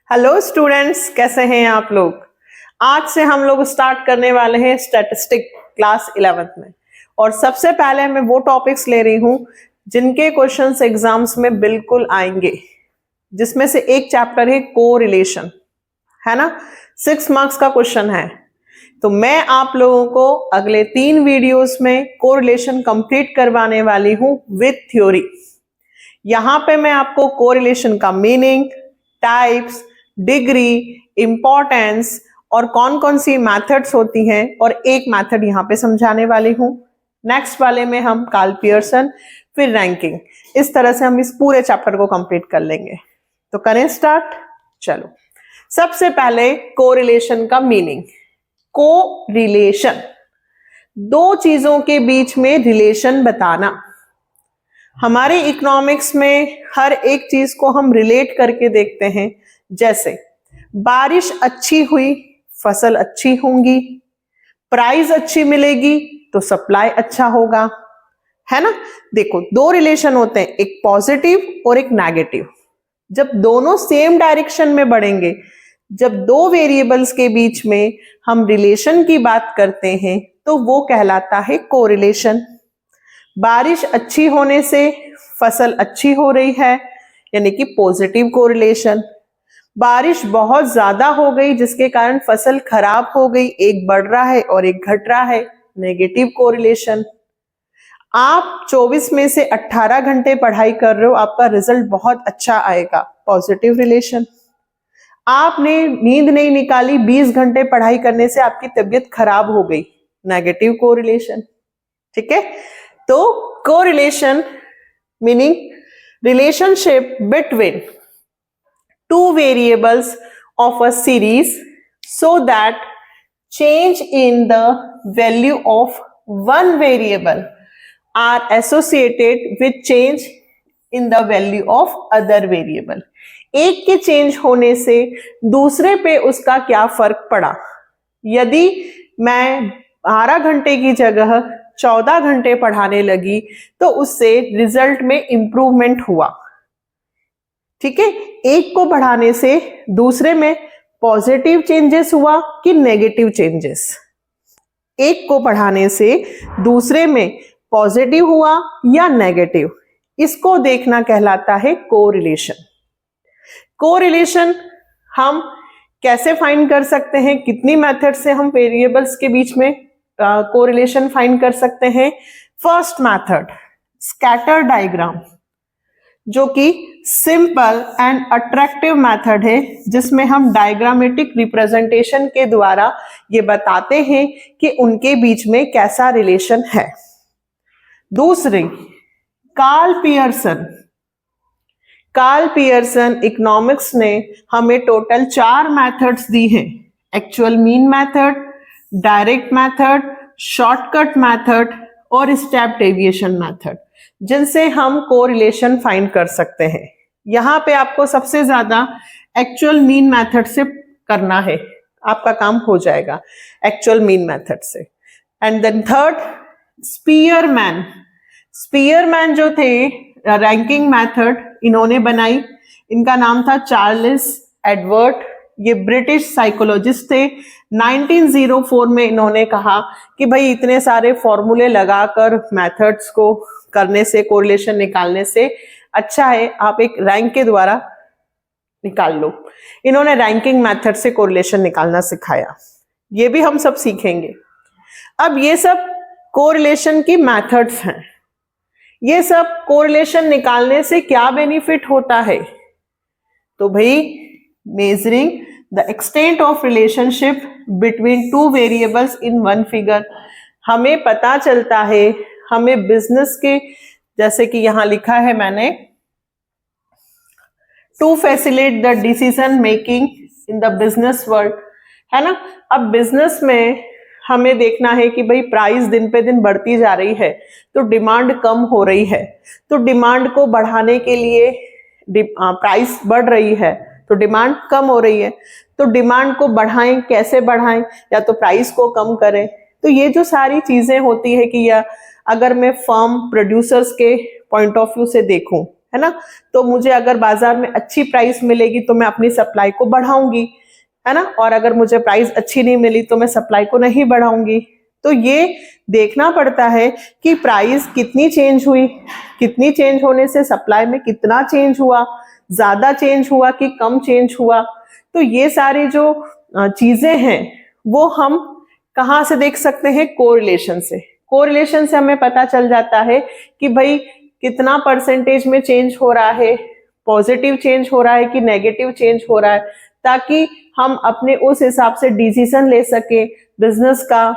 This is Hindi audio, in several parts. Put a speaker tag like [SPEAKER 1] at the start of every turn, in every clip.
[SPEAKER 1] हेलो स्टूडेंट्स, कैसे हैं आप लोग। आज से हम लोग स्टार्ट करने वाले हैं स्टैटिस्टिक क्लास 11th में। और सबसे पहले मैं वो टॉपिक्स ले रही हूं जिनके क्वेश्चंस एग्जाम्स में बिल्कुल आएंगे, जिसमें से एक चैप्टर है कोरिलेशन, है ना। 6 मार्क्स का क्वेश्चन है। तो मैं आप लोगों को अगले 3 वीडियोस में कोरिलेशन कंप्लीट करवाने वाली हूं विद थ्योरी। यहां पे मैं आपको कोरिलेशन का मीनिंग, टाइप्स, डिग्री, इंपॉर्टेंस और कौन कौन सी मेथड्स होती हैं और एक मेथड यहां पे समझाने वाली हूं। नेक्स्ट वाले में हम कार्ल पियर्सन, फिर रैंकिंग, इस तरह से हम इस पूरे चैप्टर को कंप्लीट कर लेंगे। तो करें स्टार्ट। चलो, सबसे पहले कोरिलेशन का मीनिंग। कोरिलेशन, दो चीजों के बीच में रिलेशन बताना। हमारे इकोनॉमिक्स में हर एक चीज को हम रिलेट करके देखते हैं। जैसे बारिश अच्छी हुई, फसल अच्छी होंगी, प्राइस अच्छी मिलेगी तो सप्लाई अच्छा होगा, है ना। देखो, दो रिलेशन होते हैं, एक पॉजिटिव और एक नेगेटिव। जब दोनों सेम डायरेक्शन में बढ़ेंगे, जब दो वेरिएबल्स के बीच में हम रिलेशन की बात करते हैं तो वो कहलाता है कोरिलेशन। बारिश अच्छी होने से फसल अच्छी हो रही है, यानी कि पॉजिटिव कोरिलेशन। बारिश बहुत ज्यादा हो गई जिसके कारण फसल खराब हो गई, एक बढ़ रहा है और एक घट रहा है, नेगेटिव कोरिलेशन। आप 24 में से 18 घंटे पढ़ाई कर रहे हो, आपका रिजल्ट बहुत अच्छा आएगा, पॉजिटिव रिलेशन। आपने नींद नहीं निकाली, 20 घंटे पढ़ाई करने से आपकी तबीयत खराब हो गई, नेगेटिव कोरिलेशन। ठीक है। तो correlation meaning relationship between two variables of a series so that change in the value of one variable are associated with change in the value of other variable। एक के चेंज होने से दूसरे पे उसका क्या फर्क पड़ा। यदि मैं 12 घंटे की जगह 14 घंटे पढ़ाने लगी तो उससे रिजल्ट में इंप्रूवमेंट हुआ। ठीक है। एक को बढ़ाने से दूसरे में पॉजिटिव चेंजेस हुआ कि नेगेटिव चेंजेस। एक को बढ़ाने से दूसरे में पॉजिटिव हुआ या नेगेटिव, इसको देखना कहलाता है कोरिलेशन। कोरिलेशन हम कैसे फाइंड कर सकते हैं, कितनी मेथड से हम वेरिएबल्स के बीच में कोरिलेशन फाइंड कर सकते हैं। फर्स्ट मेथड स्कैटर डायग्राम, जो कि सिंपल एंड अट्रैक्टिव मेथड है, जिसमें हम डायग्रामेटिक रिप्रेजेंटेशन के द्वारा ये बताते हैं कि उनके बीच में कैसा रिलेशन है। दूसरी Karl Pearson. Karl Pearson economics ने हमें टोटल 4 मेथड्स दी हैं। Actual mean method, direct method, shortcut method और स्टेप डेविएशन मेथड, जिनसे हम कोरिलेशन फाइंड कर सकते हैं। यहां पे आपको सबसे ज्यादा एक्चुअल मीन मेथड से करना है, आपका काम हो जाएगा एक्चुअल मीन मेथड से। And then third Spearman. Spearman जो थे रैंकिंग मेथड इन्होंने बनाई, इनका नाम था चार्ल्स एडवर्ड। ये ब्रिटिश साइकोलॉजिस्ट थे। 1904 में इन्होंने कहा कि भाई इतने सारे फॉर्मूले लगाकर मेथड्स को करने से, कोरिलेशन निकालने से अच्छा है आप एक रैंक के द्वारा निकाल लो। इन्होंने रैंकिंग मेथड से कोरिलेशन निकालना सिखाया। ये भी हम सब सीखेंगे। अब ये सब कोरिलेशन की मेथड्स हैं। ये सब कोरिलेशन निकालने से क्या बेनिफिट होता है, तो भाई measuring the extent of relationship between two variables in one figure. हमें पता चलता है, हमें बिजनेस के, जैसे कि यहां लिखा है मैंने, to facilitate the decision making in the business world, है ना। अब बिजनेस में हमें देखना है कि भाई प्राइस दिन पे दिन बढ़ती जा रही है तो डिमांड कम हो रही है। तो डिमांड को बढ़ाने के लिए प्राइस बढ़ रही है तो डिमांड कम हो रही है। तो डिमांड को बढ़ाएं, कैसे बढ़ाएं, या तो प्राइस को कम करें। तो ये जो सारी चीजें होती है कि या अगर मैं फर्म प्रोड्यूसर्स के पॉइंट ऑफ व्यू से देखूं है ना। तो मुझे अगर बाजार में अच्छी प्राइस मिलेगी तो मैं अपनी सप्लाई को बढ़ाऊंगी, है ना, और अगर मुझे प्राइस अच्छी नहीं मिली तो मैं सप्लाई को नहीं बढ़ाऊंगी। तो ये देखना पड़ता है कि प्राइस कितनी चेंज हुई, कितनी चेंज होने से सप्लाई में कितना चेंज हुआ, ज्यादा चेंज हुआ कि कम चेंज हुआ। तो ये सारी जो चीजें हैं वो हम कहाँ से देख सकते हैं, कोरिलेशन से। कोरिलेशन से हमें पता चल जाता है कि भाई कितना परसेंटेज में चेंज हो रहा है, पॉजिटिव चेंज हो रहा है कि नेगेटिव चेंज हो रहा है, ताकि हम अपने उस हिसाब से डिसीजन ले सके बिजनेस का,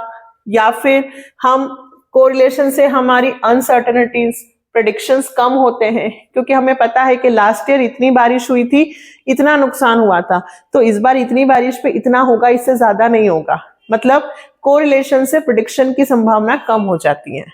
[SPEAKER 1] या फिर हम कोरिलेशन से हमारी अनसर्टेनिटीज, प्रेडिक्शंस कम होते हैं, क्योंकि हमें पता है कि लास्ट ईयर इतनी बारिश हुई थी, इतना नुकसान हुआ था, तो इस बार इतनी बारिश पे इतना होगा, इससे ज्यादा नहीं होगा। मतलब कोरिलेशन से प्रेडिक्शन की संभावना कम हो जाती है।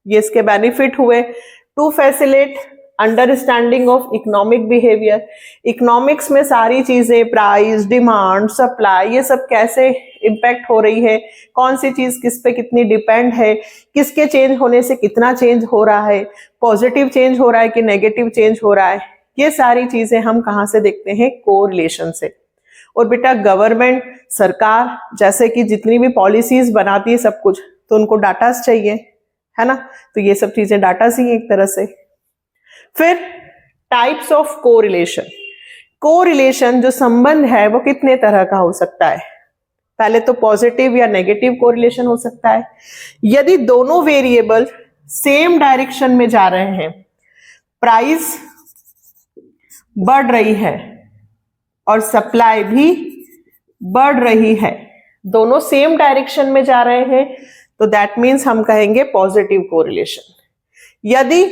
[SPEAKER 1] ये इसके बेनिफिट हुए। To facilitate understanding of economic behaviour. Economics में सारी चीजें, प्राइस, डिमांड, सप्लाई, ये सब कैसे इम्पैक्ट हो रही है, कौन सी चीज किस पे कितनी डिपेंड है, किसके चेंज होने से कितना चेंज हो रहा है, पॉजिटिव चेंज हो रहा है कि नेगेटिव चेंज हो रहा है, ये सारी चीजें हम कहाँ से देखते हैं, कोरिलेशन से। और बेटा गवर्नमेंट, सरकार जैसे कि जितनी भी पॉलिसीज बनाती है सब कुछ, तो उनको डाटास चाहिए, है ना, तो ये सब चीजें डाटास ही एक तरह से। फिर टाइप्स ऑफ कोरिलेशन। कोरिलेशन जो संबंध है वो कितने तरह का हो सकता है। पहले तो पॉजिटिव या नेगेटिव कोरिलेशन हो सकता है। यदि दोनों वेरिएबल सेम डायरेक्शन में जा रहे हैं, प्राइस बढ़ रही है और सप्लाई भी बढ़ रही है, दोनों सेम डायरेक्शन में जा रहे हैं, तो दैट मीन्स हम कहेंगे पॉजिटिव कोरिलेशन। यदि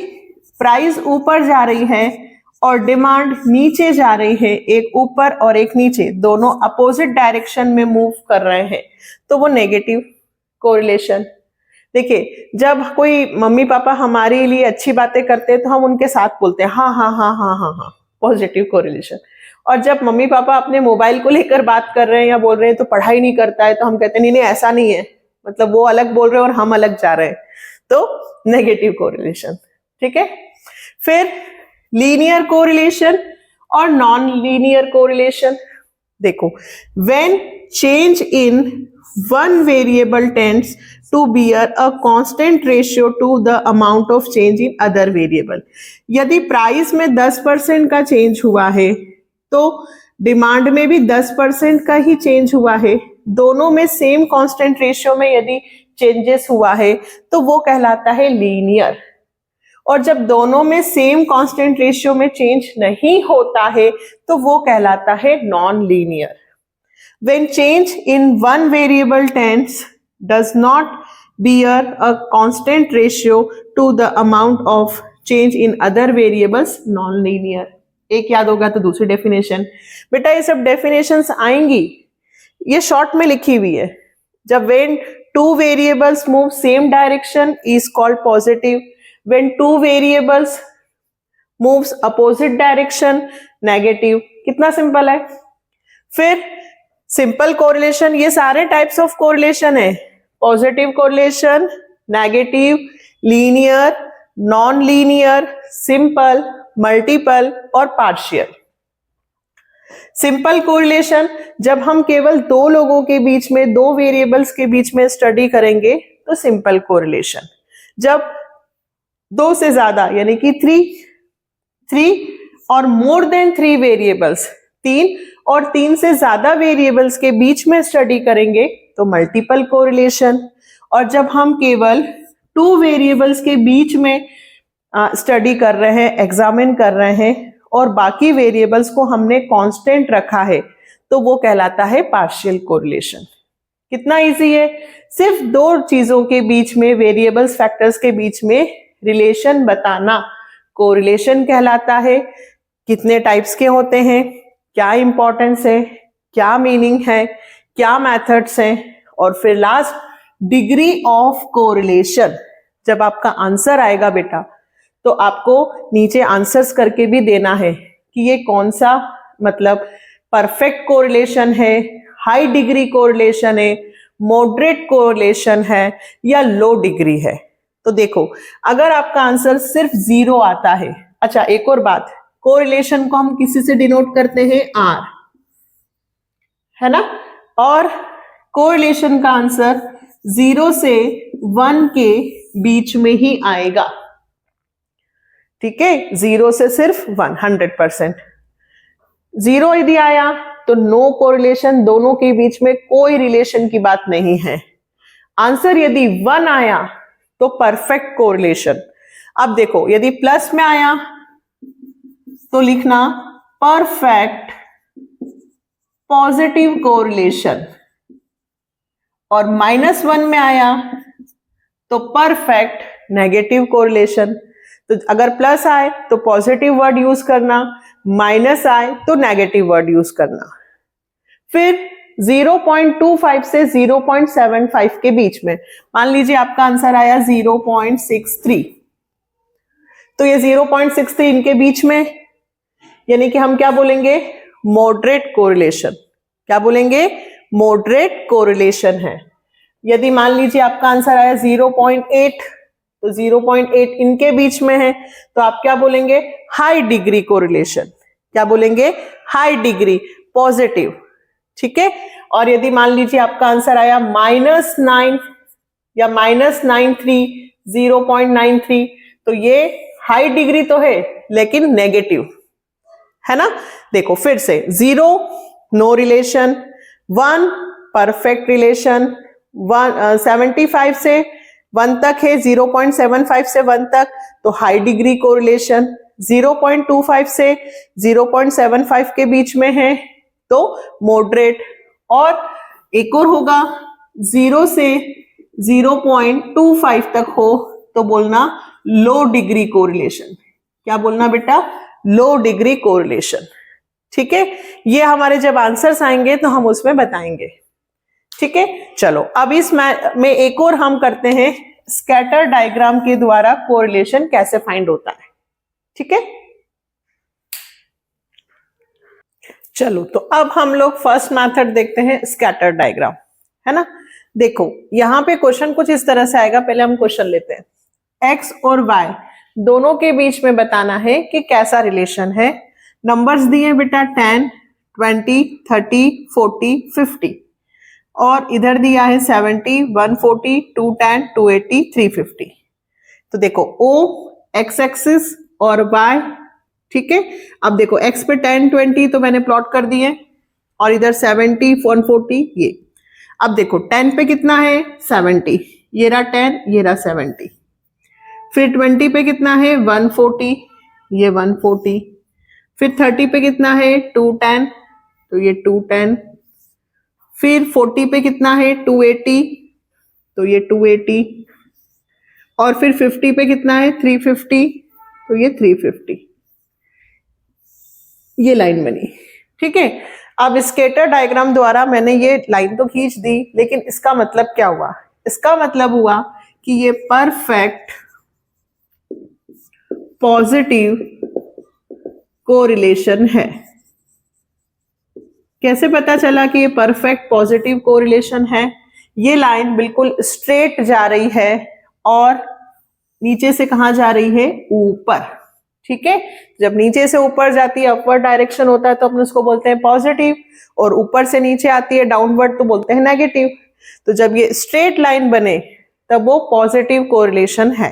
[SPEAKER 1] प्राइस ऊपर जा रही है और डिमांड नीचे जा रही है, एक ऊपर और एक नीचे, दोनों अपोजिट डायरेक्शन में मूव कर रहे हैं, तो वो नेगेटिव कोरिलेशन। देखिए जब कोई मम्मी पापा हमारे लिए अच्छी बातें करते हैं तो हम उनके साथ बोलते हैं हाँ हाँ हाँ हाँ हाँ हाँ, पॉजिटिव कोरिलेशन। और जब मम्मी पापा अपने मोबाइल को लेकर बात कर रहे हैं या बोल रहे हैं तो पढ़ाई नहीं करता है, तो हम कहते हैं नहीं नहीं ऐसा नहीं है, मतलब वो अलग बोल रहे हैं और हम अलग जा रहे हैं, तो नेगेटिव कोरिलेशन। ठीक है। फिर लीनियर कोरिलेशन और नॉन लीनियर कोरिलेशन। देखो, when change in one variable tends to bear a constant ratio to the amount of change in other variable. यदि प्राइस में 10% का चेंज हुआ है तो डिमांड में भी 10% का ही चेंज हुआ है, दोनों में सेम कांस्टेंट रेशियो में यदि चेंजेस हुआ है तो वो कहलाता है लीनियर। और जब दोनों में सेम कांस्टेंट रेशियो में चेंज नहीं होता है तो वो कहलाता है non linear. When change in one variable tends does not bear a constant ratio to the amount of change in other variables, non-linear। एक याद होगा तो दूसरी डेफिनेशन। बेटा ये सब डेफिनेशंस आएंगी, ये शॉर्ट में लिखी हुई है। जब when two variables move same direction is called positive, when two variables moves opposite direction negative। कितना सिंपल है। फिर सिंपल कोरिलेशन, ये सारे टाइप्स ऑफ कोरिलेशन है, positive correlation, negative, linear, non linear, simple, multiple और पार्शियल। सिंपल कोरिलेशन जब हम केवल दो लोगों के बीच में, दो वेरिएबल्स के बीच में स्टडी करेंगे तो सिंपल कोरिलेशन। जब दो से ज्यादा यानी कि थ्री और मोर देन 3 वेरिएबल्स, 3 और 3 से ज्यादा वेरिएबल्स के बीच में स्टडी करेंगे तो मल्टीपल कोरिलेशन। और जब हम केवल 2 वेरिएबल्स के बीच में स्टडी कर रहे हैं, एग्जामिन कर रहे हैं, और बाकी वेरिएबल्स को हमने कांस्टेंट रखा है तो वो कहलाता है पार्शियल कोरिलेशन। कितना इजी है, सिर्फ 2 चीजों के बीच में, वेरिएबल्स फैक्टर्स के बीच में रिलेशन बताना कोरिलेशन कहलाता है। कितने टाइप्स के होते हैं, क्या इंपॉर्टेंस है, क्या मीनिंग है, क्या मेथड्स हैं, और फिर लास्ट डिग्री ऑफ कोरिलेशन। जब आपका आंसर आएगा बेटा तो आपको नीचे आंसर्स करके भी देना है कि ये कौन सा, मतलब परफेक्ट कोरिलेशन है, हाई डिग्री कोरिलेशन है, मॉडरेट कोरिलेशन है या लो डिग्री है। तो देखो अगर आपका आंसर सिर्फ 0 आता है, अच्छा एक और बात, कोरिलेशन को हम किसी से डिनोट करते हैं आर, है ना, और कोरिलेशन का आंसर 0 से 1 के बीच में ही आएगा, ठीक है, 0 से सिर्फ 1, 100%। 0 यदि आया तो नो कोरिलेशन, दोनों के बीच में कोई रिलेशन की बात नहीं है। आंसर यदि 1 आया तो परफेक्ट कोरिलेशन। अब देखो यदि प्लस में आया तो लिखना परफेक्ट पॉजिटिव कोरिलेशन, और -1 में आया तो परफेक्ट नेगेटिव कोरिलेशन। तो अगर प्लस आए तो पॉजिटिव वर्ड यूज करना, माइनस आए तो नेगेटिव वर्ड यूज करना। फिर 0.25 से 0.75 के बीच में, मान लीजिए आपका आंसर आया 0.63, तो ये 0.63 इनके बीच में, यानी कि हम क्या बोलेंगे, मॉडरेट कोरिलेशन। क्या बोलेंगे, मॉडरेट कोरिलेशन है। यदि मान लीजिए आपका आंसर आया 0.8, तो 0.8 इनके बीच में है, तो आप क्या बोलेंगे, हाई डिग्री कोरिलेशन। क्या बोलेंगे, हाई डिग्री, पॉजिटिव, ठीक है। और यदि मान लीजिए आपका आंसर आया -9 या -93, 0.93, तो ये हाई डिग्री तो है लेकिन नेगेटिव, है ना। देखो फिर से 0 नो रिलेशन, 1 परफेक्ट रिलेशन, 75 से 1 तक है, 0.75 से 1 तक तो हाई डिग्री कोरिलेशन, 0.25 से 0.75 के बीच में है तो मॉडरेट, और एक और होगा 0 से 0.25 तक हो तो बोलना लो डिग्री कोरिलेशन। क्या बोलना बेटा, लो डिग्री कोरिलेशन, ठीक है। ये हमारे जब आंसर्स आएंगे तो हम उसमें बताएंगे, ठीक है। चलो अब इस में एक और हम करते हैं, स्कैटर डायग्राम के द्वारा कोरिलेशन कैसे फाइंड होता है, ठीक है। चलो तो अब हम लोग फर्स्ट मेथड देखते हैं, स्कैटर डायग्राम, है ना। देखो यहां पे क्वेश्चन कुछ इस तरह से आएगा, पहले हम क्वेश्चन लेते हैं। एक्स और वाई दोनों के बीच में बताना है कि कैसा रिलेशन है। नंबर्स दिए बेटा 10, 20, 30, 40, 50, और इधर दिया है 70, 140, 210, 280, 350। तो देखो ओ एक्स एक्सिस और वाई, ठीक है। अब देखो एक्स पे 10, 20 तो मैंने प्लॉट कर दिए, और इधर 70, 140 ये। अब देखो 10 पे कितना है 70, ये रहा 10, ये रहा 70। फिर 20 पे कितना है 140, ये 140। फिर 30 पे कितना है 210, तो ये 210। फिर 40 पे कितना है 280, तो ये 280। और फिर 50 पे कितना है 350, तो ये 350। ये लाइन बनी, ठीक है। अब स्केटर डायग्राम द्वारा मैंने ये लाइन तो खींच दी, लेकिन इसका मतलब क्या हुआ, इसका मतलब हुआ कि ये परफेक्ट पॉजिटिव कोरिलेशन है। कैसे पता चला कि ये परफेक्ट पॉजिटिव कोरिलेशन है, ये लाइन बिल्कुल स्ट्रेट जा रही है और नीचे से कहां जा रही है, ऊपर, ठीक है। जब नीचे से ऊपर जाती है अपवर्ड डायरेक्शन होता है तो अपन उसको बोलते हैं पॉजिटिव, और ऊपर से नीचे आती है डाउनवर्ड तो बोलते हैं नेगेटिव। तो जब ये स्ट्रेट लाइन बने तब वो पॉजिटिव कोरिलेशन है,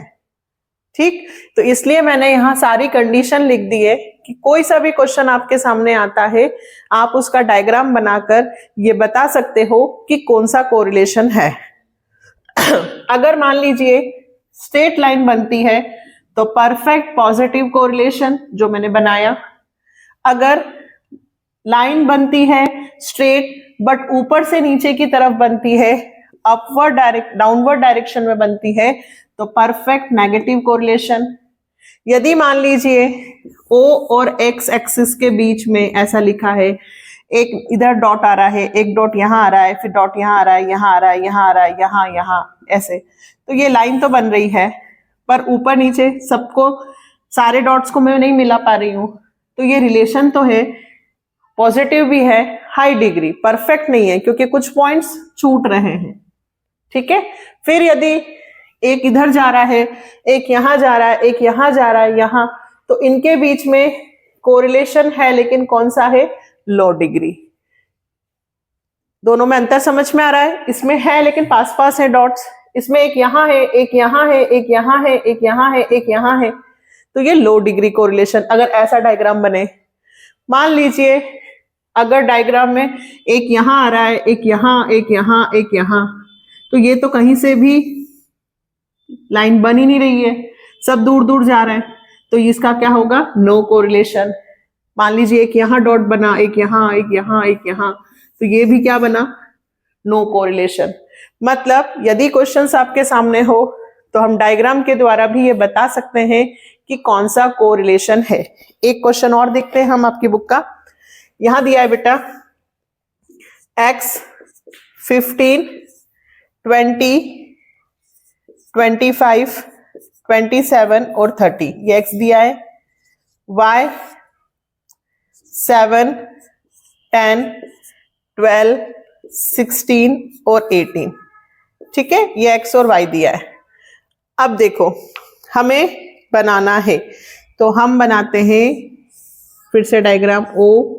[SPEAKER 1] ठीक। तो इसलिए मैंने यहां सारी कंडीशन लिख दी है कि कोई सा भी क्वेश्चन आपके सामने आता है आप उसका डायग्राम बनाकर ये बता सकते हो कि कौन सा कोरिलेशन है। अगर मान लीजिए स्ट्रेट लाइन बनती है तो परफेक्ट पॉजिटिव कोरिलेशन जो मैंने बनाया। अगर लाइन बनती है स्ट्रेट बट ऊपर से नीचे की तरफ बनती है, अपवर्ड डाउनवर्ड डायरेक्शन में बनती है, तो परफेक्ट नेगेटिव कोरिलेशन। यदि मान लीजिए O और X एक्सिस के बीच में ऐसा लिखा है, एक इधर डॉट आ रहा है, एक डॉट यहाँ आ रहा है, फिर डॉट यहाँ आ रहा है, यहाँ आ रहा है, यहाँ आ रहा है, यहाँ यहाँ ऐसे, तो ये लाइन तो बन रही है पर ऊपर नीचे सबको, सारे डॉट्स को मैं नहीं मिला पा रही हूँ, तो ये रिलेशन तो है, पॉजिटिव भी है, हाई डिग्री, परफेक्ट नहीं है क्योंकि कुछ पॉइंट्स छूट रहे हैं, ठीक है। फिर यदि एक इधर जा रहा है, एक यहां जा रहा है, एक यहां जा रहा है, यहां, तो इनके बीच में कोरिलेशन है, लेकिन कौन सा है? लो डिग्री। दोनों में अंतर समझ में आ रहा है? इसमें है लेकिन पास पास है डॉट्स, इसमें एक यहां है, एक यहां है, एक यहां है, एक यहां है, एक यहां है, तो ये लो डिग्री कोरिलेशन। अगर ऐसा डायग्राम बने, मान लीजिए अगर डायग्राम में एक यहां आ रहा है, एक यहां, एक यहां, एक यहां, तो ये तो कहीं से भी लाइन बन ही नहीं रही है, सब दूर दूर जा रहे हैं, तो इसका क्या होगा? No correlation. मान लीजिए एक यहां डॉट बना, एक यहां, एक यहां, एक यहां, तो ये भी क्या बना? No correlation. मतलब यदि क्वेश्चंस आपके सामने हो तो हम डायग्राम के द्वारा भी ये बता सकते हैं कि कौन सा कोरिलेशन है। एक क्वेश्चन और देखते हैं हम आपकी बुक का। यहां दिया है बेटा x 15, 20, 25, 27 और 30, ये x दिया है। y 7, 10, 12, 16 और 18, ठीक है, ये x और y दिया है। अब देखो हमें बनाना है, तो हम बनाते हैं फिर से डायग्राम o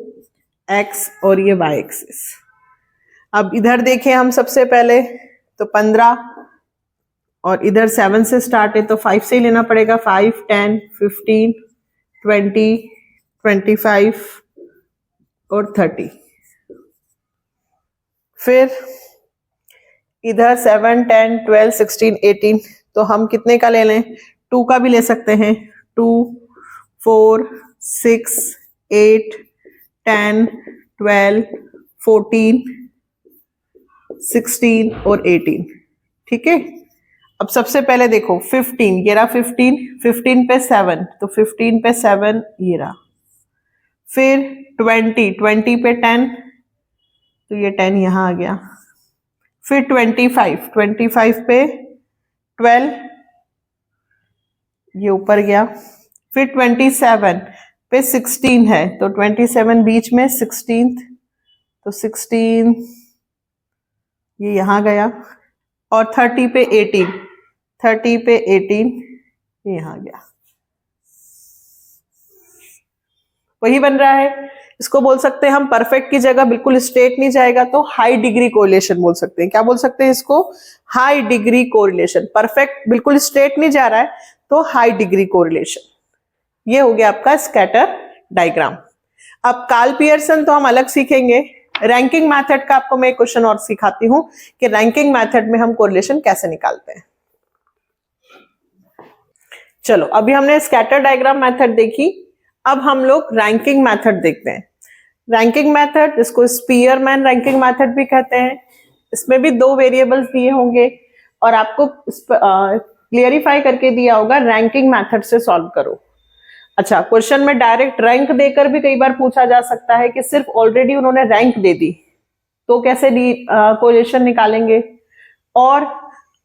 [SPEAKER 1] x और ये y एक्सिस। अब इधर देखें हम सबसे पहले, तो 15 और इधर 7 से स्टार्ट है तो 5 से ही लेना पड़ेगा। 5, 10, 15, 20, 25 और 30। फिर इधर 7, 10, 12, 16, 18, तो हम कितने का ले लें? 2 का भी ले सकते हैं। 2, 4, 6, 8, 10, 12, 14, 16 और 18, ठीक है। अब सबसे पहले देखो 15, ये रहा 15, 15 पे 7, तो 15 पे 7 ये रहा। फिर 20, 20 पे 10, तो ये 10 यहां आ गया। फिर 25, 25 पे 12, ये ऊपर गया। फिर 27 पे 16 है, तो 27 बीच में 16th, तो 16 ये यहां गया। और 30 पे 18, 30 पे 18 ये यहां गया। वही बन रहा है। इसको बोल सकते हैं हम परफेक्ट की जगह बिल्कुल स्ट्रेट नहीं जाएगा तो हाई डिग्री कोरिलेशन बोल सकते हैं। क्या बोल सकते हैं इसको? High degree correlation. परफेक्ट बिल्कुल स्ट्रेट नहीं जा रहा है तो हाई डिग्री कोरिलेशन। ये हो गया आपका स्कैटर डायग्राम। अब कार्ल पियर्सन तो हम अलग सीखेंगे। रैंकिंग मेथड का आपको मैं एक क्वेश्चन और सिखाती हूं कि रैंकिंग मेथड में हम कोरिलेशन कैसे निकालते हैं। चलो अभी हमने स्कैटर डायग्राम मेथड देखी, अब हम लोग रैंकिंग मेथड देखते हैं। रैंकिंग मेथड, जिसको स्पीयरमैन रैंकिंग मेथड भी कहते हैं, इसमें भी 2 वेरिएबल्स दिए होंगे और आपको क्लियरिफाई करके दिया होगा रैंकिंग मेथड से सॉल्व करो। अच्छा, क्वेश्चन में डायरेक्ट रैंक देकर भी कई बार पूछा जा सकता है कि सिर्फ ऑलरेडी उन्होंने रैंक दे दी तो कैसे कोरिलेशन निकालेंगे। और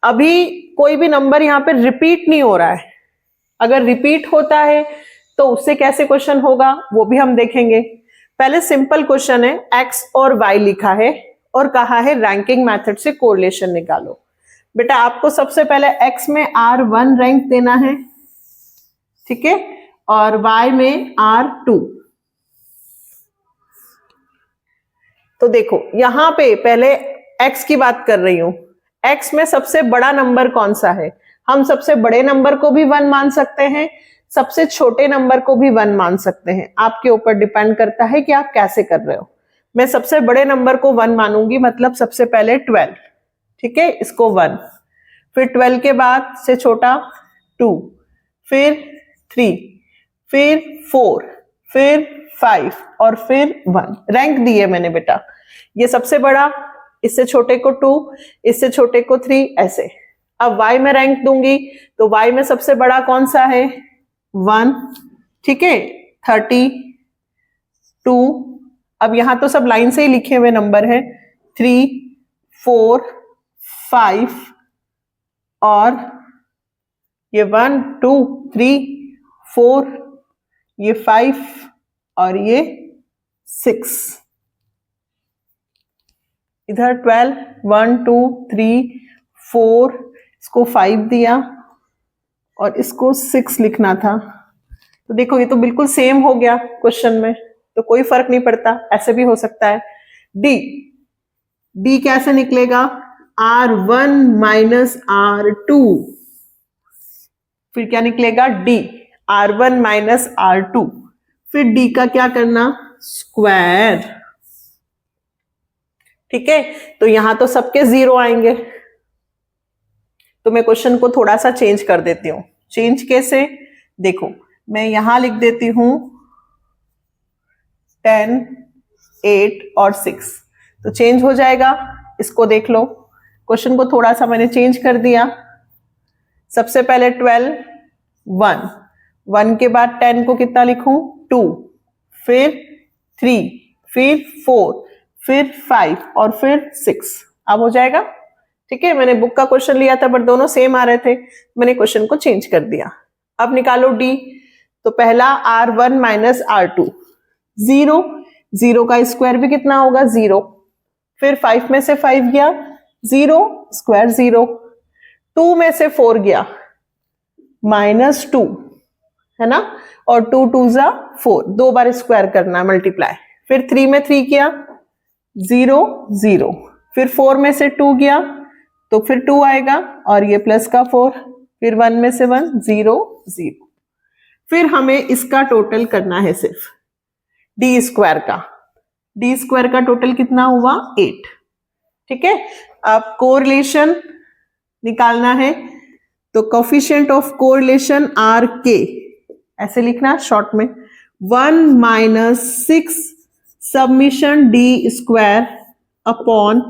[SPEAKER 1] अभी कोई भी नंबर यहाँ पे रिपीट नहीं हो रहा है, अगर रिपीट होता है तो उससे कैसे क्वेश्चन होगा वो भी हम देखेंगे। पहले सिंपल क्वेश्चन है, x और y लिखा है और कहा है रैंकिंग मेथड से कोरिलेशन निकालो। बेटा आपको सबसे पहले x में R1 रैंक देना है, ठीक है, और y में R2। तो देखो यहां पे पहले x की बात कर रही हूं। x में सबसे बड़ा नंबर कौन सा है? हम सबसे बड़े नंबर को भी 1 मान सकते हैं, सबसे छोटे नंबर को भी 1 मान सकते हैं। आपके ऊपर डिपेंड करता है कि आप कैसे कर रहे हो। मैं सबसे बड़े नंबर को 1 मानूंगी, मतलब सबसे पहले 12, ठीक है, इसको 1। फिर 12 के बाद से छोटा 2, फिर 3, फिर 4, फिर 5 और फिर 1। रैंक दी है मैंने बेटा। ये सबसे बड़ा, इससे छोटे को 2, इससे छोटे को 3, ऐसे। अब y में रैंक दूंगी तो y में सबसे बड़ा कौन सा है? 1, ठीक है, 32। अब यहां तो सब लाइन से ही लिखे हुए नंबर है, 3, 4, 5 और ये 1, 2, 3, 4, ये 5 और ये 6। इधर 12, 1, 2, 3, 4, इसको 5 दिया और इसको 6 लिखना था, तो देखो ये तो बिल्कुल सेम हो गया क्वेश्चन में, तो कोई फर्क नहीं पड़ता, ऐसे भी हो सकता है। डी, डी कैसे निकलेगा? R1 माइनस R2, फिर क्या निकलेगा? डी, R1 माइनस R2, फिर डी का क्या करना? स्क्वायर। ठीक है, तो यहां तो सबके 0 आएंगे, तो मैं क्वेश्चन को थोड़ा सा चेंज कर देती हूं। चेंज कैसे? देखो मैं यहां लिख देती हूं 10, 8 और 6, तो चेंज हो जाएगा। इसको देख लो, क्वेश्चन को थोड़ा सा मैंने चेंज कर दिया। सबसे पहले 12, 1, 1 के बाद 10 को कितना लिखूं? 2, फिर 3, फिर 4, फिर 5 और फिर 6। अब हो जाएगा। ठीक है, मैंने बुक का क्वेश्चन लिया था बट दोनों सेम आ रहे थे, मैंने क्वेश्चन को चेंज कर दिया। अब निकालो डी, तो पहला R1 माइनस R2, 0, 0 का स्क्वायर भी कितना होगा? 0, फिर 5 में से 5 गया 0, स्क्वायर 0, 2 में से 4 गया -2, है ना, और 2 2 जा 4, 2 बार स्क्वायर करना है, मल्टीप्लाई। फिर 3 में 3 किया 0 0, फिर 4 में से 2 गया तो फिर 2 आएगा और ये प्लस का 4, फिर 1 में से 1 0 0, फिर हमें इसका टोटल करना है सिर्फ डी स्क्वायर का। डी स्क्वायर का टोटल कितना हुआ? 8। ठीक है, अब कोरिलेशन निकालना है, तो कोफिशिएंट ऑफ कोरिलेशन आर के, ऐसे लिखना शॉर्ट में, 1 minus 6 submission D square upon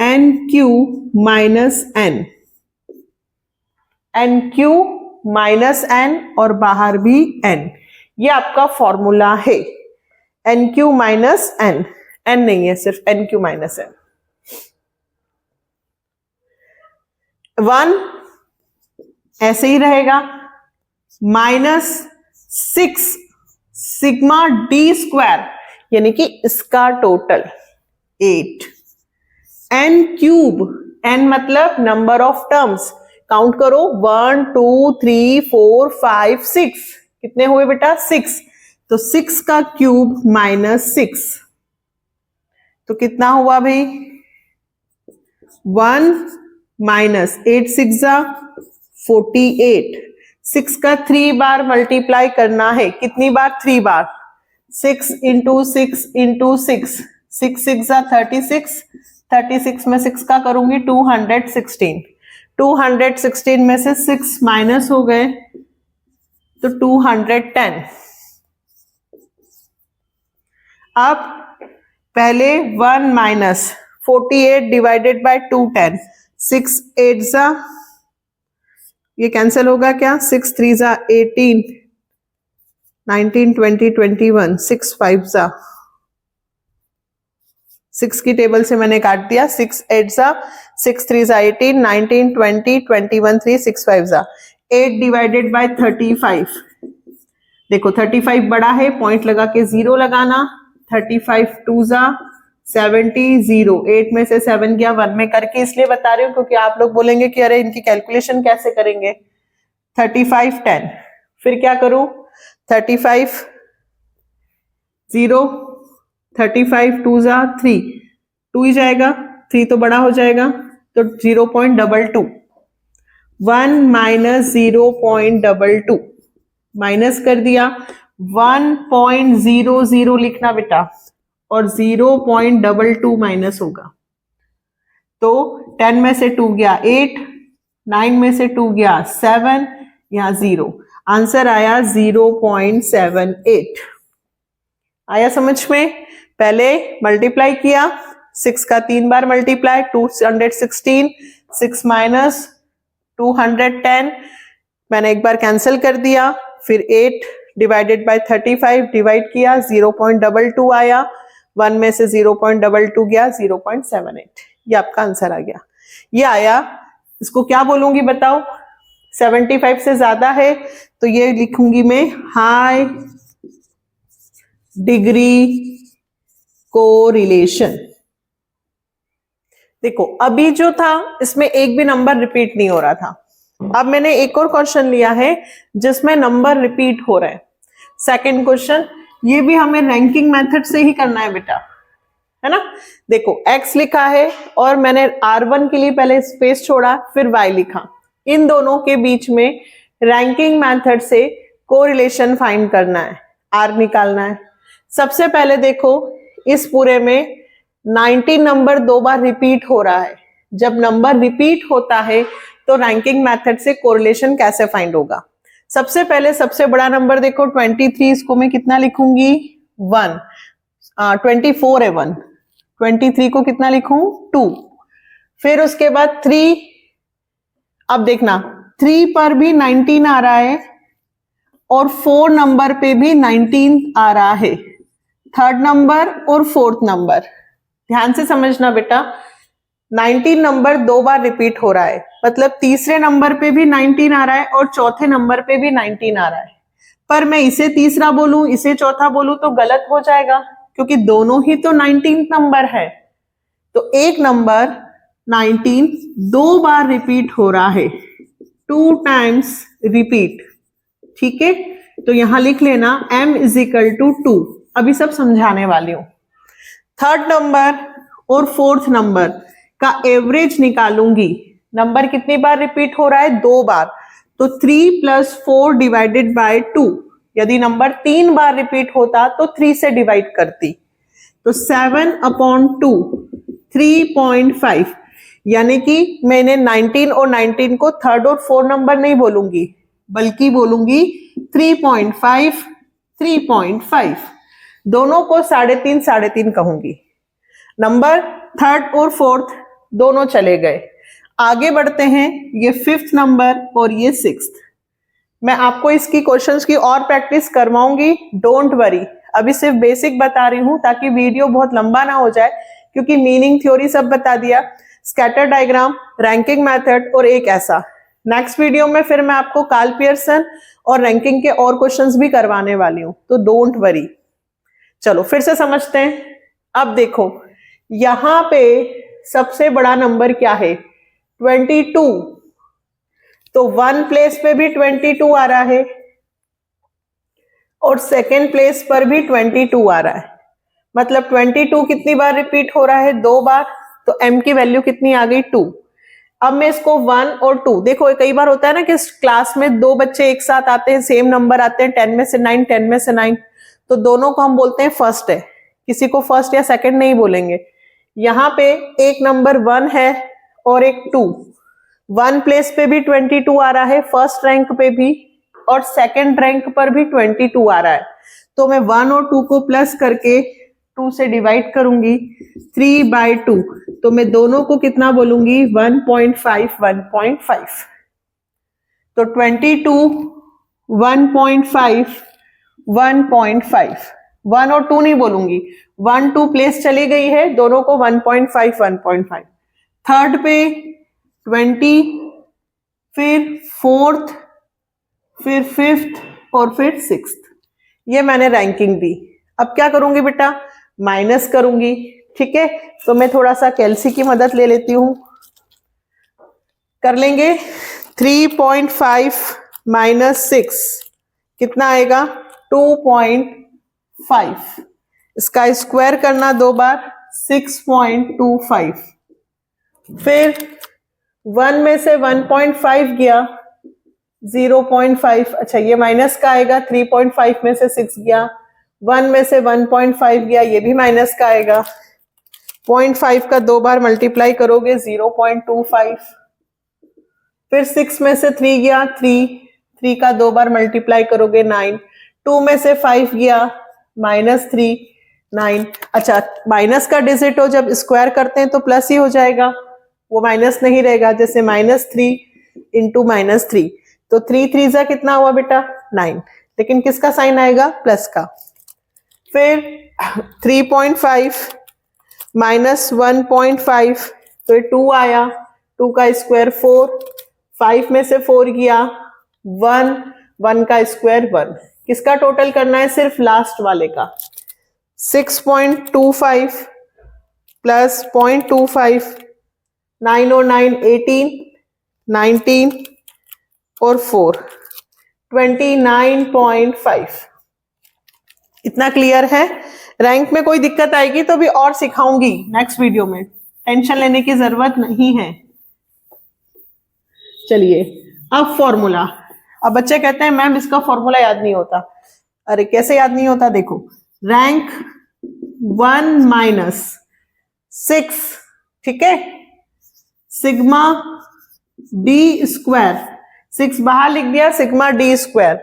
[SPEAKER 1] N cube minus N, N cube minus N और बाहर भी एन, ये आपका फॉर्मूला है। N cube minus N, N नहीं है, सिर्फ एन क्यू माइनस एन। 1 ऐसे ही रहेगा, -6 सिग्मा डी स्क्वायर, यानी कि इसका टोटल 8, एन क्यूब, एन मतलब नंबर ऑफ टर्म्स, काउंट करो 1 2 3 4 5 6, कितने हुए बेटा? 6, तो 6 का क्यूब -6, तो कितना हुआ भाई? 1 माइनस 8 6 जा 48, 6 का 3 बार मल्टीप्लाई करना है, कितनी बार? 3 बार, 6 इंटू 6 इंटू 6, 6 6 जा 36, 36 में 6 का करूंगी 216, 216 में से 6 माइनस हो गए तो 210। अब पहले 1 माइनस 48 डिवाइडेड बाय 210, 6 8 जा, ये कैंसिल होगा क्या? 6 3 जा 18, 19 20 21, 6 5 जा, 6 की टेबल से मैंने काट दिया, 6 8 जा, 6 3 जा 18, 19 20 21 3, 6 5 जा 8 डिवाइडेड बाय 35। देखो 35 बड़ा है, पॉइंट लगा के 0 लगाना, 35 2 जा 70, 0, 8 में से 7 गया, 1 में करके इसलिए बता रही हूँ क्योंकि आप लोग बोलेंगे कि अरे इनकी कैलकुलेशन कैसे करेंगे। 35 10, फिर क्या करूं? 35 0, 35 2 जा 3, 2 ही जाएगा, 3 तो बड़ा हो जाएगा, तो 0.22, 1 माइनस 0.22, माइनस कर दिया, 1.00 लिखना बेटा, और 0.22 माइनस होगा, तो 10 में से 2 गया 8, 9 में से 2 गया 7, यहां 0, आंसर आया 0.78। आया समझ में? पहले मल्टीप्लाई किया, 6 का 3 बार मल्टीप्लाई, 216, 6 माइनस 210, मैंने एक बार कैंसिल कर दिया, फिर 8 डिवाइडेड बाय 35 डिवाइड किया, 0.22 आया, 1 में से 0.22 गया 0.78, ये आपका आंसर आ गया। ये आया, इसको क्या बोलूंगी बताओ? 75 से ज्यादा है तो ये लिखूंगी मैं हाई डिग्री कोरिलेशन। देखो अभी जो था इसमें एक भी नंबर रिपीट नहीं हो रहा था, अब मैंने एक और क्वेश्चन लिया है जिसमें नंबर रिपीट हो रहे हैं, सेकंड क्वेश्चन, ये भी हमें रैंकिंग मेथड से ही करना है बेटा, है ना। देखो x लिखा है और मैंने R1 के लिए पहले स्पेस छोड़ा, फिर y लिखा। इन दोनों के बीच में रैंकिंग मेथड से कोरिलेशन फाइंड करना है, R निकालना है। सबसे पहले देखो, इस पूरे में 19 नंबर 2 बार रिपीट हो रहा है। जब नंबर रिपीट होता है तो रैंकिंग मेथड से कोरिलेशन कैसे फाइंड होगा। सबसे पहले सबसे बड़ा नंबर देखो 23, इसको मैं कितना लिखूंगी 1, 24 है 1, 23 को कितना लिखूं 2। फिर उसके बाद 3, अब देखना 3 पर भी 19 आ रहा है और 4 नंबर पे भी 19 आ रहा है, थर्ड नंबर और फोर्थ नंबर। ध्यान से समझना बेटा, 19 नंबर 2 बार रिपीट हो रहा है, मतलब तीसरे नंबर पे भी 19 आ रहा है और चौथे नंबर पे भी 19 आ रहा है। पर मैं इसे तीसरा बोलूं, इसे चौथा बोलूं तो गलत हो जाएगा, क्योंकि दोनों ही तो 19 नंबर है। तो एक नंबर 19 2 बार रिपीट हो रहा है, 2 टाइम्स रिपीट, ठीक है। तो यहां लिख लेना m = 2। अभी सब समझाने वाली हूं। थर्ड नंबर और फोर्थ नंबर का एवरेज निकालूंगी। नंबर कितनी बार रिपीट हो रहा है 2 बार, तो 3 + 4 डिवाइडेड बाय 2। यदि नंबर 3 बार रिपीट होता तो 3 से डिवाइड करती, तो 7/2 3.5। यानी कि मैंने 19 और 19 को थर्ड और फोर्थ नंबर नहीं बोलूंगी, बल्कि बोलूंगी 3.5 3.5, दोनों को 3.5 3.5 कहूंगी। नंबर थर्ड और फोर्थ दोनों चले गए। आगे बढ़ते हैं, ये फिफ्थ नंबर और ये सिक्स्थ। मैं आपको इसकी क्वेश्चंस की और प्रैक्टिस करवाऊंगी, डोंट वरी। अभी सिर्फ बेसिक बता रही हूं ताकि वीडियो बहुत लंबा ना हो जाए, क्योंकि मीनिंग थ्योरी सब बता दिया, स्कैटर डायग्राम, रैंकिंग मेथड और एक ऐसा। नेक्स्ट वीडियो में फिर मैं आपको कार्ल पियर्सन और रैंकिंग के और क्वेश्चंस भी करवाने वाली हूं, तो डोंट वरी। चलो फिर से समझते हैं। अब देखो यहां पे सबसे बड़ा नंबर क्या है 22, तो 1 प्लेस पे भी 22 आ रहा है और सेकेंड प्लेस पर भी 22 आ रहा है, मतलब 22 कितनी बार रिपीट हो रहा है 2 बार, तो m की वैल्यू कितनी आ गई 2। अब मैं इसको 1 और 2, देखो कई बार होता है ना कि क्लास में 2 बच्चे एक साथ आते हैं, सेम नंबर आते हैं, 10 में से 9 10 में से 9, तो दोनों को हम बोलते हैं फर्स्ट है, किसी को फर्स्ट या सेकंड नहीं बोलेंगे। यहां पे एक नंबर 1 है और एक 2, 1 प्लेस पे भी 22 आ रहा है, फर्स्ट रैंक पे भी और सेकंड रैंक पर भी 22 आ रहा है, तो मैं 1 और 2 को प्लस करके 2 से डिवाइड करूंगी, 3/2, तो मैं दोनों को कितना बोलूंगी 1.5 1.5। तो 22 1.5 1.5, 1 और 2 नहीं बोलूंगी, 1 2 प्लेस चली गई है, दोनों को 1.5 1.5। थर्ड पे 20, फिर फोर्थ, फिर फिफ्थ और फिर सिक्स्थ। ये मैंने रैंकिंग दी। अब क्या करूंगी बेटा, माइनस करूंगी, ठीक है। तो मैं थोड़ा सा कैलसी की मदद ले लेती हूं, कर लेंगे। 3.5 - 6 कितना आएगा 2.5, इसका स्क्वायर करना 2 बार 6.25। फिर 1 में से 1.5 गया 0.5, अच्छा ये माइनस का आएगा, 3.5 में से 6 गया, 1 में से 1.5 गया, ये भी माइनस का आएगा, 0.5 का 2 बार मल्टीप्लाई करोगे 0.25। फिर 6 में से 3 गया 3 का 2 बार मल्टीप्लाई करोगे 9, 2 में से 5 गया -3 9। अच्छा माइनस का डिजिट हो जब स्क्वायर करते हैं तो प्लस ही हो जाएगा, वो माइनस नहीं रहेगा, जैसे -3 इंटू -3, तो 3 3 जा कितना हुआ बेटा 9, लेकिन किसका साइन आएगा प्लस का। फिर 3.5 - 1.5, तो 2 आया, 2 का स्क्वायर 4, 5 में से 4 गया 1, 1 का स्क्वायर 1, किसका टोटल करना है सिर्फ लास्ट वाले का। 6.25 प्लस 0.25, 9 और 9 18, 19 और 4 29.5। इतना क्लियर है? रैंक में कोई दिक्कत आएगी तो भी और सिखाऊंगी नेक्स्ट वीडियो में, टेंशन लेने की जरूरत नहीं है। चलिए अब फॉर्मूला। अब बच्चे कहते हैं मैम इसका फॉर्मूला याद नहीं होता। अरे कैसे याद नहीं होता, देखो रैंक 1 - 6, ठीक है, सिग्मा डी स्क्वायर, 6 बाहर लिख दिया, sigma D square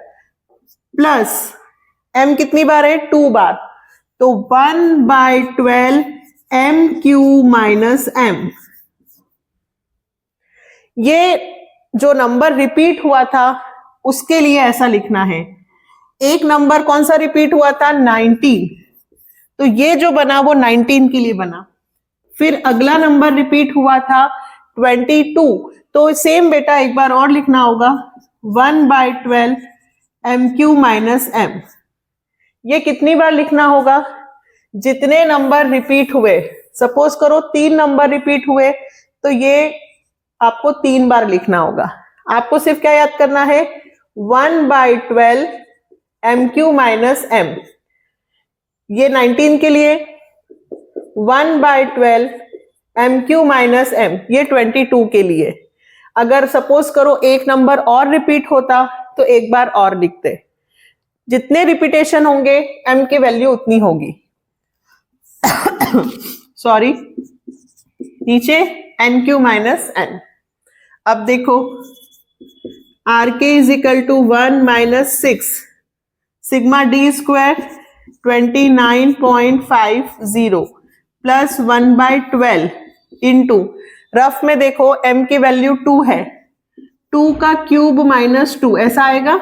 [SPEAKER 1] plus m कितनी बार है? 2 बार, तो 1/12 MQ - m। ये जो नंबर रिपीट हुआ था उसके लिए ऐसा लिखना है। एक नंबर कौन सा रिपीट हुआ था? 19, तो ये जो बना वो 19 के लिए बना। फिर अगला नंबर रिपीट हुआ था 22, तो सेम बेटा एक बार और लिखना होगा 1/12 MQ - m। ये कितनी बार लिखना होगा? जितने नंबर रिपीट हुए, सपोज करो 3 नंबर रिपीट हुए तो ये आपको 3 बार लिखना होगा। आपको सिर्फ क्या याद करना है? 1/12 MQ - m। ये 19 के लिए, 1/12 MQ - m ये 22 के लिए। अगर सपोज करो एक नंबर और रिपीट होता तो एक बार और लिखते। जितने रिपीटेशन होंगे m की वैल्यू उतनी होगी। सॉरी, नीचे NQ - n। अब देखो RK = 1 - 6 sigma D square 29.50 plus 1/12 into, rough में देखो m की वैल्यू 2 है, 2 का क्यूब -2 ऐसा आएगा,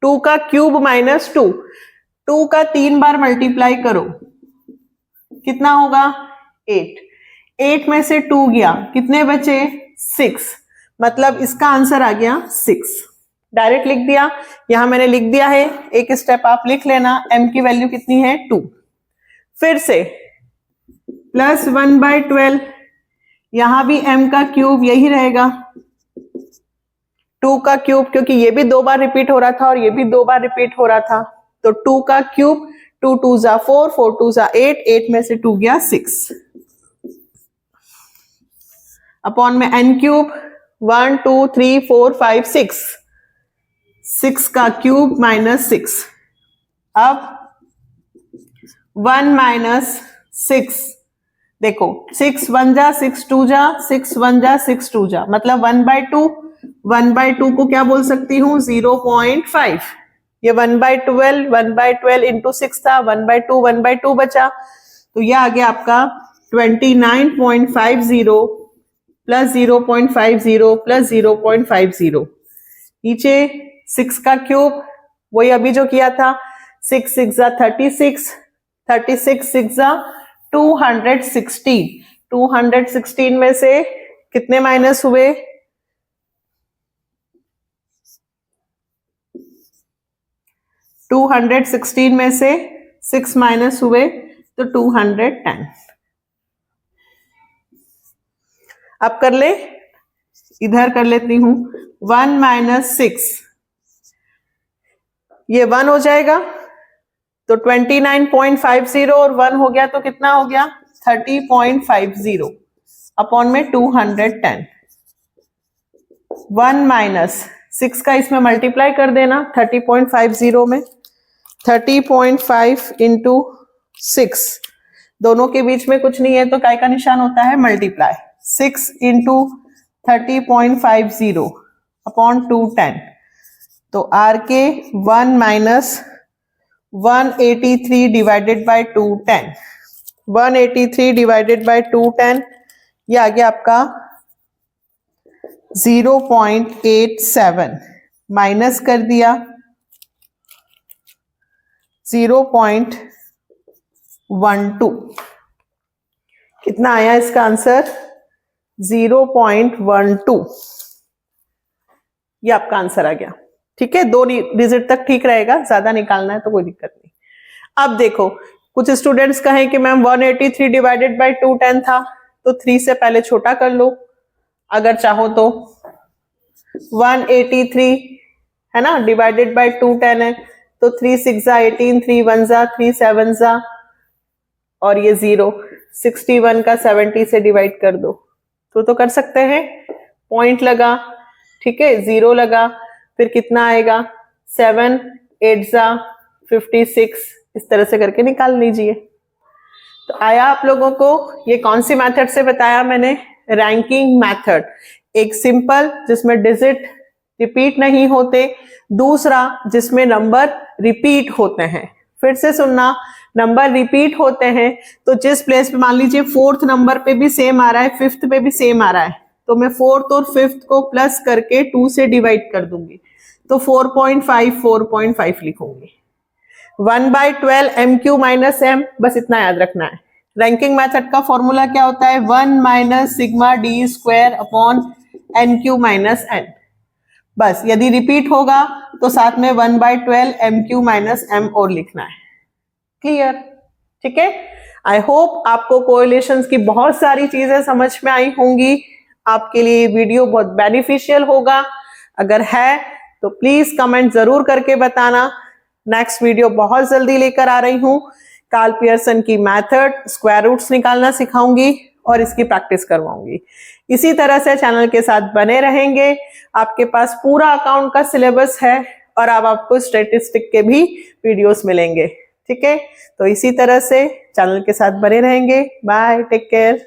[SPEAKER 1] 2 का क्यूब -2, 2 का 3 बार मल्टीप्लाई करो, कितना होगा? 8, 8 में से 2 गया, कितने बचे? 6, मतलब इसका आंसर आ गया 6। डायरेक्ट लिख दिया, यहां मैंने लिख दिया है, एक स्टेप आप लिख लेना। m की वैल्यू कितनी है? 2। फिर से प्लस 1/12, यहां भी m का क्यूब यही रहेगा, 2 का क्यूब, क्योंकि ये भी 2 बार रिपीट हो रहा था और ये भी 2 बार रिपीट हो रहा था, तो 2 का क्यूब, 2 2 जा 4, 4 2 जा 8, 8 में से 2 गया 6, अपॉन में n क्यूब 1 2 3 4 5 6, 6 का क्यूब -6। अब 1 - 6, देखो 6 1 जा 6 2 जा 6 1 जा 6 2 जा, मतलब 1/2, 1/2 को क्या बोल सकती हूँ? 0.5। ये 1/12, 1/12 इंटू 6 था, 1/2 1/2 बचा, तो ये आ गया आपका 29.50 प्लस 0.50 प्लस 0.50। नीचे 6 का क्यूब, वही अभी जो किया था, 6 6 जा 36, 36 6 जा 216, 216 में से कितने माइनस हुए? 216 में से 6 माइनस हुए तो 210। अब कर ले, इधर कर लेती हूं, 1 - 6, ये 1 हो जाएगा, तो 29.50 और 1 हो गया तो कितना हो गया? 30.50 अपॉन में 210। 1 - 6 का इसमें मल्टीप्लाई कर देना 30.50 में, 30.5 इंटू 6, दोनों के बीच में कुछ नहीं है तो काय का निशान होता है? मल्टीप्लाई। 6 इंटू 30.50 अपॉन 210, तो आर के 1 - 183 डिवाइडेड बाय 210, 183 डिवाइडेड बाय 210, ये आ गया आपका 0.87, माइनस कर दिया 0.12, कितना आया इसका आंसर? 0.12, ये आपका आंसर आ गया। ठीक है, 2 डिजिट तक ठीक रहेगा, ज्यादा निकालना है तो कोई दिक्कत नहीं। अब देखो, कुछ स्टूडेंट्स कहें कि मैम 183 डिवाइडेड बाय 210 था, तो 3 से पहले छोटा कर लो अगर चाहो तो। 183 है ना, डिवाइडेड बाय 210 है, तो तो 3 6 जा 18, 3 1 जा 3 7 जा और ये 0, 61 का 70 से डिवाइड कर दो तो कर सकते हैं। पॉइंट लगा, ठीक है, 0 लगा, फिर कितना आएगा 7 8 जा 56, इस तरह से करके निकाल लीजिए। तो आया आप लोगों को? ये कौन सी मेथड से बताया मैंने? Ranking method. एक सिंपल जिसमें डिजिट रिपीट नहीं होते, दूसरा जिसमें नंबर रिपीट होते हैं। फिर से सुनना, नंबर रिपीट होते हैं तो जिस प्लेस पे मान लीजिए 4th नंबर पे भी सेम आ रहा है, 5th पे भी सेम आ रहा है, तो मैं 4th और 5th को प्लस करके 2 से डिवाइड कर दूंगी, तो 4.5 लिखूंगी। 1/12 MQ माइनस M, बस इतना याद रखना है। रैंकिंग मेथड का फॉर्मूला क्या होता है? 1 minus sigma D square upon NQ minus N। बस यदि रिपीट होगा तो साथ में 1/12 MQ माइनस M और लिखना है। क्लियर? ठीक है। आई होप आपको कोरिलेशंस की बहुत सारी चीजें समझ में आई होंगी। आपके लिए ये वीडियो बहुत बेनिफिशियल होगा। अगर है तो प्लीज कमेंट जरूर करके बताना। नेक्स्ट वीडियो बहुत जल्दी लेकर आ रही हूं। कार्ल पियर्सन की मेथड, स्क्वायर रूट्स निकालना सिखाऊंगी और इसकी प्रैक्टिस करवाऊंगी। इसी तरह से चैनल के साथ बने रहेंगे। आपके पास पूरा अकाउंट का सिलेबस है और अब आपको स्टैटिस्टिक के भी वीडियोस मिलेंगे। ठीक है, तो इसी तरह से चैनल के साथ बने रहेंगे। Bye, take care.